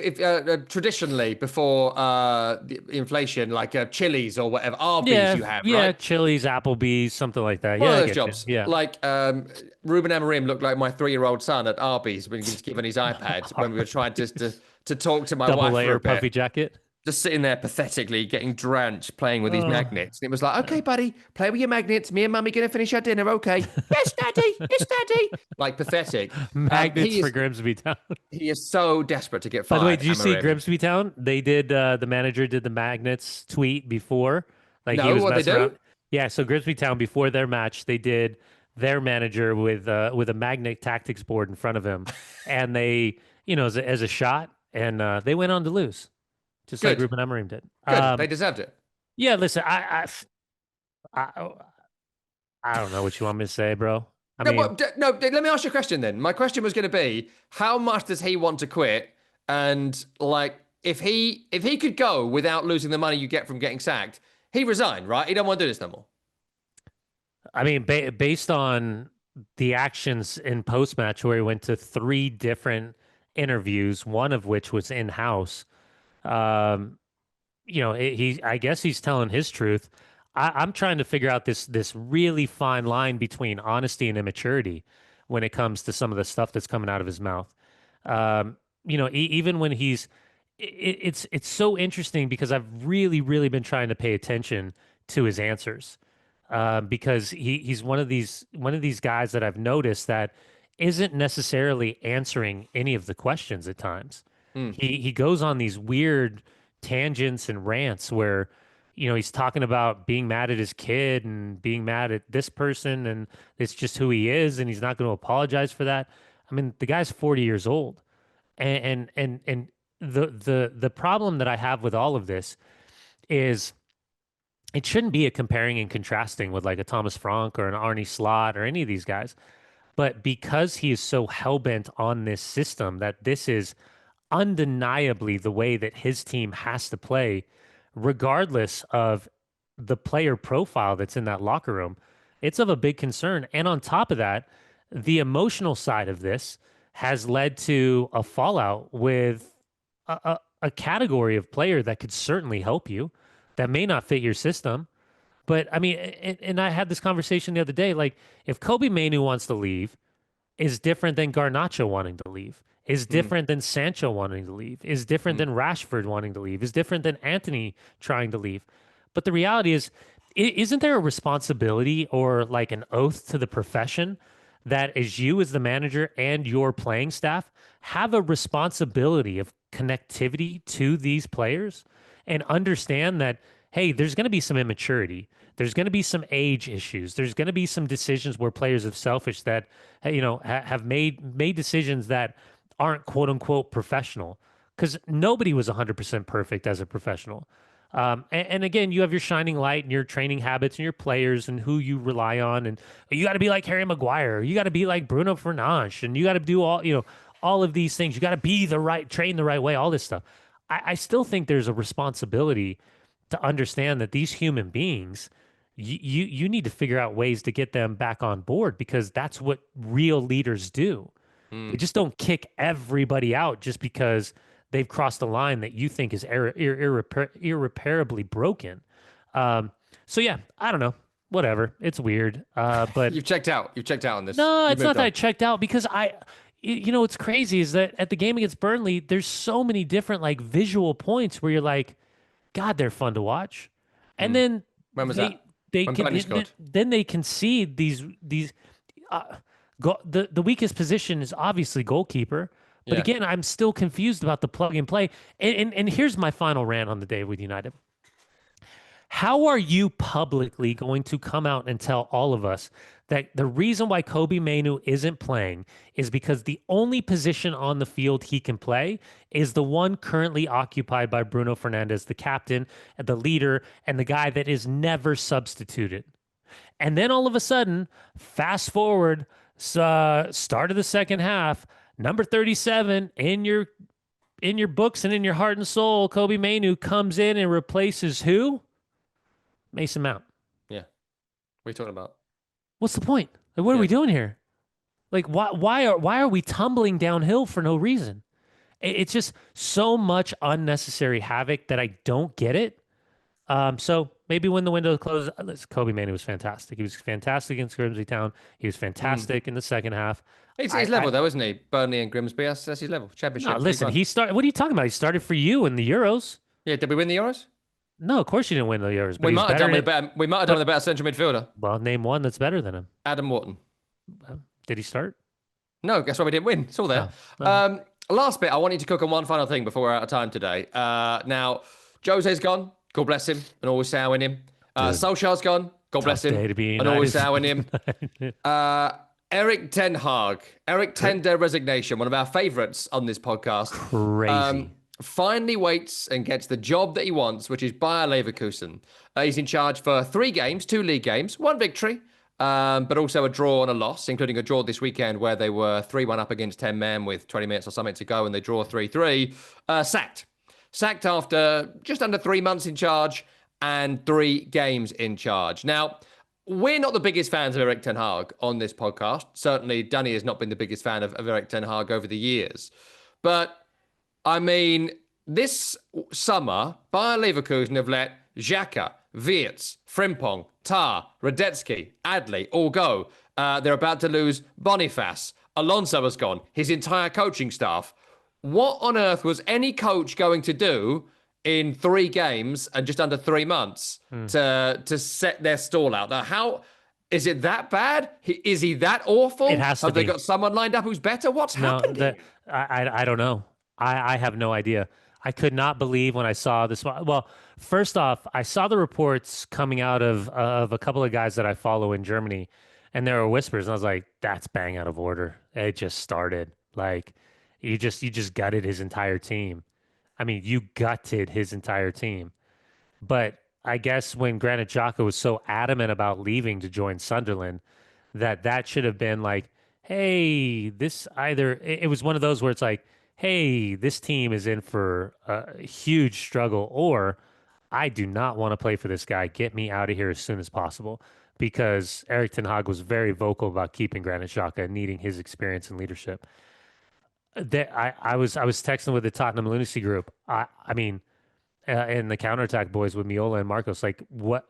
A: traditionally before the inflation, like Chili's or whatever, Arby's
B: Yeah,
A: you have,
B: yeah,
A: right?
B: Chili's, Applebee's, something like that.
A: One
B: Yeah,
A: of
B: I
A: those
B: get you.
A: jobs.
B: Yeah.
A: Like Ruben Amorim looked like my 3-year-old son at Arby's when he was given his iPad when we were trying to talk to my
B: Double
A: wife for
B: layer
A: a bit.
B: puffy jacket.
A: Just sitting there pathetically getting drenched playing with these
B: Oh.
A: magnets. And it was like, okay, buddy, play with your magnets. Me and mummy gonna finish our dinner, okay? Yes, daddy. Yes, daddy. Like pathetic.
B: Magnets
A: He
B: for
A: is
B: Grimsby Town.
A: he is so desperate to get
B: By the way,
A: fired,
B: did you see
A: Amorim.
B: Grimsby Town? They did the manager did the Magnets tweet before. Like he
A: No,
B: was
A: what they
B: messing
A: do?
B: around. Yeah, so Grimsby Town before their match, they did their manager with a magnet tactics board in front of him. And they, as a shot, and they went on to lose. Just like
A: Good.
B: Ruben Amorim did.
A: Good. They deserved it.
B: Yeah, listen, I I don't know what you want me to say, bro. I
A: No,
B: mean,
A: no. Let me ask you a question then. My question was going to be, how much does he want to quit? And like, if he could go without losing the money you get from getting sacked, he resigned, right? He don't want to do this no more.
B: based on the actions in post match where he went to three different interviews, one of which was in house. Um, I guess he's telling his truth. I'm trying to figure out this really fine line between honesty and immaturity when it comes to some of the stuff that's coming out of his mouth. Even when it's so interesting because I've really been trying to pay attention to his answers, because he's one of these guys that I've noticed that isn't necessarily answering any of the questions at times.
A: Mm.
B: He goes on these weird tangents and rants where he's talking about being mad at his kid and being mad at this person, and it's just who he is, and he's not going to apologize for that. I mean, the guy's 40 years old, and the problem that I have with all of this is it shouldn't be a comparing and contrasting with like a Thomas Frank or an Arnie Slot or any of these guys. But because he is so hell-bent on this system that this is undeniably the way that his team has to play, regardless of the player profile that's in that locker room, it's of a big concern. And on top of that, the emotional side of this has led to a fallout with a category of player that could certainly help you that may not fit your system. But I mean, and I had this conversation the other day. Like, if Kobe Mainu wants to leave, is different than Garnacho wanting to leave, is
A: Mm.
B: different than Sancho wanting to leave, is different
A: Mm.
B: than Rashford wanting to leave, is different than Anthony trying to leave. But the reality is, isn't there a responsibility or like an oath to the profession that as you as the manager and your playing staff have a responsibility of connectivity to these players and understand that, hey, there's going to be some immaturity. There's going to be some age issues. There's going to be some decisions where players have selfish that, have made decisions that aren't quote unquote professional, because nobody was 100% perfect as a professional. And again, you have your shining light and your training habits and your players and who you rely on. And you got to be like Harry Maguire. You got to be like Bruno Fernandes. And you got to do all of these things. You got to be train the right way, all this stuff. I still think there's a responsibility to understand that these human beings, you need to figure out ways to get them back on board, because that's what real leaders do. They
A: Mm.
B: just don't kick everybody out just because they've crossed a line that you think is irreparably broken. So yeah, I don't know. whatever. It's weird. But
A: You've checked out. You've checked out on this.
B: no,
A: You've
B: it's not
A: moved
B: that I
A: on.
B: checked out because what's crazy is that at the game against Burnley, there's so many different like visual points where you're like, God, they're fun to watch, and
A: Hmm.
B: then
A: When was
B: they
A: that?
B: they
A: When
B: can
A: Burnley scored?
B: then they concede these the weakest position is obviously goalkeeper. But
A: Yeah.
B: again, I'm still confused about the plug and play. And here's my final rant on the day with United. How are you publicly going to come out and tell all of us that the reason why Kobe Mainu isn't playing is because the only position on the field he can play is the one currently occupied by Bruno Fernandes, the captain, the leader, and the guy that is never substituted? And then all of a sudden, fast forward, start of the second half, number 37 in your books and in your heart and soul, Kobe Mainu comes in and replaces who? Mason Mount.
A: Yeah. What are you talking about?
B: What's the point? Like, what are
A: Yeah.
B: we doing here? Like, why are we tumbling downhill for no reason? It's just so much unnecessary havoc that I don't get it. So maybe when the window closes, listen, Kobe Manu was fantastic. He was fantastic against Grimsby Town. He was
A: Mm.
B: fantastic in the second half.
A: He's level though, isn't he? Burnley and Grimsby. That's his level.
B: No,
A: Championship, League
B: listen,
A: One.
B: he started. What are you talking about? He started for you in the Euros.
A: Yeah. Did we win the Euros?
B: No, of course you didn't win the Euros, but
A: We
B: he was
A: might have
B: better
A: done
B: in
A: with a
B: it.
A: better. We might have done with a better central midfielder,
B: Well, name one that's better than him.
A: Adam Wharton.
B: Did he start?
A: No, guess why we didn't win. It's all there.
B: Oh, no.
A: Last bit, I want you to cook on one final thing before we're out of time today. Now, Jose's gone. God bless him, and always sowing him.
B: Dude,
A: Solskjaer's gone. God
B: tough
A: bless him,
B: day to be
A: and always
B: United.
A: sowing him. Erik Ten Hag. Erik Tender resignation, one of our favourites on this podcast.
B: Crazy.
A: Finally waits and gets the job that he wants, which is Bayer Leverkusen. He's in charge for 3 games, 2 league games, 1 victory, but also a draw and a loss, including a draw this weekend where they were 3-1 up against 10 men with 20 minutes or something to go and they draw 3-3. Sacked. Sacked after just under 3 months in charge and 3 games in charge. Now, we're not the biggest fans of Erik Ten Hag on this podcast. Certainly, Dunny has not been the biggest fan of Erik Ten Hag over the years. But I mean, this summer, Bayer Leverkusen have let Xhaka, Wirtz, Frimpong, Tah, Radetzky, Adley all go. They're about to lose Boniface. Alonso has gone. His entire coaching staff. What on earth was any coach going to do in 3 games and just under 3 months to set their stall out? Now, how is it that bad? Is he that awful?
B: It has to
A: Have they
B: be.
A: got someone lined up who's better? What's happened here?
B: I don't know. I have no idea. I could not believe when I saw this. Well, first off, I saw the reports coming out of a couple of guys that I follow in Germany, and there were whispers, and I was like, "That's bang out of order." It just started like you just gutted his entire team. I mean, you gutted his entire team. But I guess when Granit Xhaka was so adamant about leaving to join Sunderland, that should have been like, hey, this either it was one of those where it's like, hey, this team is in for a huge struggle, or I do not want to play for this guy. Get me out of here as soon as possible. Because Erik Ten Hag was very vocal about keeping Granit Xhaka and needing his experience and leadership. I was texting with the Tottenham Lunacy group. I mean, and the counterattack boys with Miola and Marcos. Like what?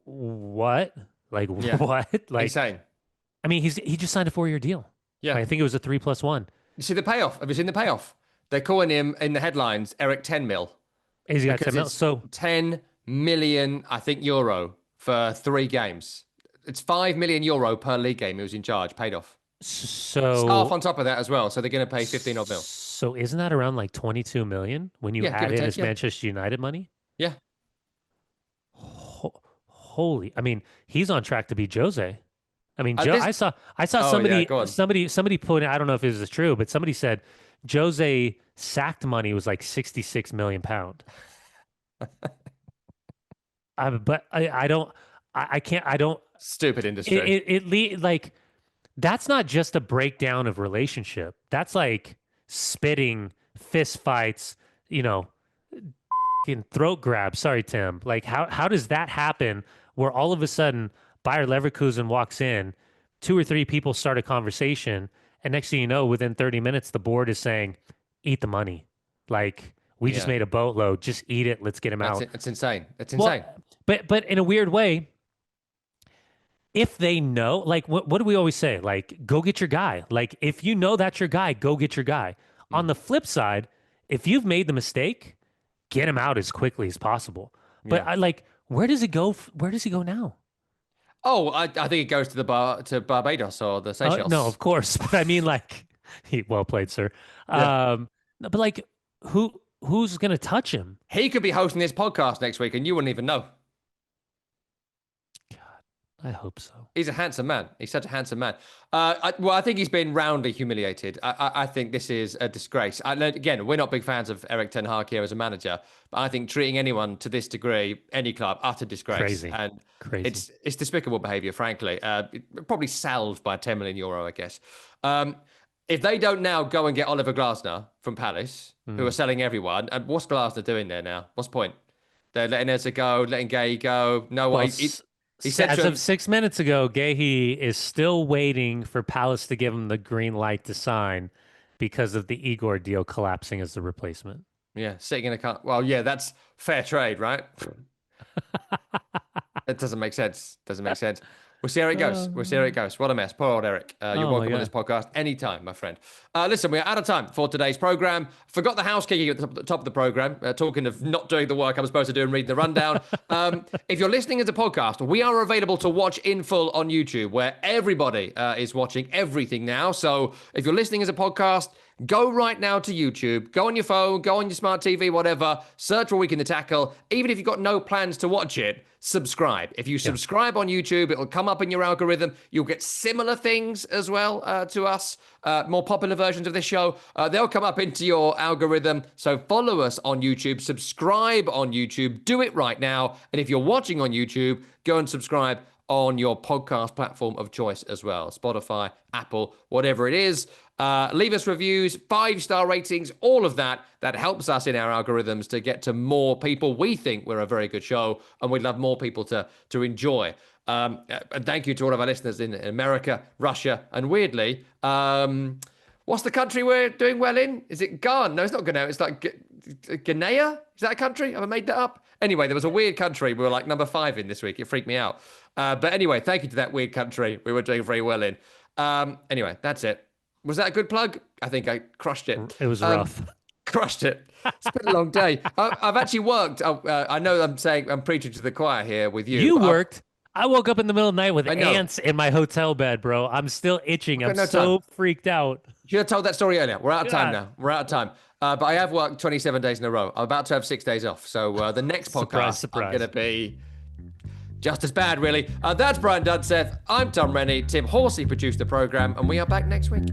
B: Like
A: Yeah.
B: what? Like
A: Insane.
B: I mean, he just signed a 4-year deal.
A: Yeah.
B: I think it was a 3+1.
A: You see the payoff? Have you seen the payoff? They're calling him in the headlines Eric 10 mil.
B: He's got 10 mil.
A: It's
B: So
A: 10 million, I think, euro for 3 games. It's 5 million euro per league game. He was in charge, paid off.
B: so
A: Staff on top of that as well. So they're going to pay 15 odd mil.
B: So isn't that around like 22 million when you
A: Yeah, give
B: add
A: or
B: in
A: take,
B: his
A: yeah.
B: Manchester United money?
A: Yeah.
B: Holy, I mean, he's on track to be Jose. I mean,
A: This-
B: I saw
A: Oh,
B: somebody
A: yeah, go on.
B: somebody put, I don't know if this is true, but somebody said Jose sacked money was like 66 million pound. But I don't I can't I don't
A: Stupid industry.
B: like that's not just a breakdown of relationship. That's like spitting, fist fights, fucking throat grabs. Sorry, Tim. Like how does that happen where all of a sudden Bayer Leverkusen walks in, 2 or 3 people start a conversation, and next thing you know, within 30 minutes, the board is saying, eat the money. Like we just
A: Yeah.
B: made a boatload. Just eat it. Let's get him out.
A: It's insane. It's
B: Well,
A: insane.
B: but in a weird way, if they know, like, what do we always say? Like, go get your guy. Like, if you know that's your guy, go get your guy. On the flip side, if you've made the mistake, get him out as quickly as possible. But
A: Yeah.
B: I like, where does it go? Where does he go now?
A: Oh, I think it goes to to Barbados or the
B: No,
A: Seychelles.
B: of course. But I mean, like, well played, sir.
A: Yeah.
B: But like, who's gonna touch him?
A: He could be hosting this podcast next week and you wouldn't even know.
B: I hope so.
A: He's a handsome man. He's such a handsome man. I think he's been roundly humiliated. I think this is a disgrace. Again, we're not big fans of Erik ten Hag here as a manager, but I think treating anyone to this degree, any club, utter disgrace.
B: Crazy.
A: And
B: Crazy.
A: it's despicable behaviour, frankly. Probably salved by 10 million euro, I guess. If they don't now go and get Oliver Glasner from Palace, who are selling everyone, and what's Glasner doing there now? What's the point? They're letting Eze go, letting Gay go. No
B: Well,
A: way. He said
B: as
A: to him,
B: of 6 minutes ago, Gahey is still waiting for Palace to give him the green light to sign because of the Igor deal collapsing as the replacement.
A: yeah, sitting in a car. Well, yeah, that's fair trade, right? It doesn't make sense. Doesn't make sense. We'll see how it goes. We'll see how it goes. What a mess. Poor old Erik. You're
B: Oh my
A: welcome on
B: God.
A: this podcast anytime, my friend. Listen, we're out of time for today's program. Forgot the housekeeping at the top of the program. Talking of not doing the work I'm supposed to do and reading the rundown. If you're listening as a podcast, we are available to watch in full on YouTube, where everybody is watching everything now. So if you're listening as a podcast, go right now to YouTube. Go on your phone, go on your smart TV, whatever. Search for Week in the Tackle. Even if you've got no plans to watch it, subscribe. If you subscribe on YouTube, it'll come up in your algorithm. You'll get similar things as well to us, more popular versions of this show. They'll come up into your algorithm. So follow us on YouTube, subscribe on YouTube. Do it right now. And if you're watching on YouTube, go and subscribe on your podcast platform of choice as well. Spotify, Apple, whatever it is. Leave us reviews, 5-star ratings, all of that. That helps us in our algorithms to get to more people. We think we're a very good show, and we'd love more people to enjoy. And thank you to all of our listeners in America, Russia, and weirdly, what's the country we're doing well in? Is it Ghana? No, it's not Ghana. It's like Guinea? Is that a country? Have I made that up? Anyway, there was a weird country we were like number 5 in this week. It freaked me out. But anyway, thank you to that weird country we were doing very well in. Anyway, that's it. Was that a good plug? I think I crushed it.
B: It was rough.
A: Crushed it. It's been a long day. I've actually worked. I know I'm preaching to the choir here with you.
B: You worked. I woke up in the middle of the night with
A: I know.
B: ants in my hotel bed, bro. I'm still itching. I'm
A: no
B: so
A: time.
B: freaked out.
A: You should have told that story earlier. We're out of time
B: God.
A: now. We're out of time. But I have worked 27 days in a row. I'm about to have 6 days off. So the next podcast
B: Surprise.
A: I'm going to be just as bad, really. That's Brian Dunseth. I'm Tom Rennie. Tim Horsey produced the program, and we are back next week.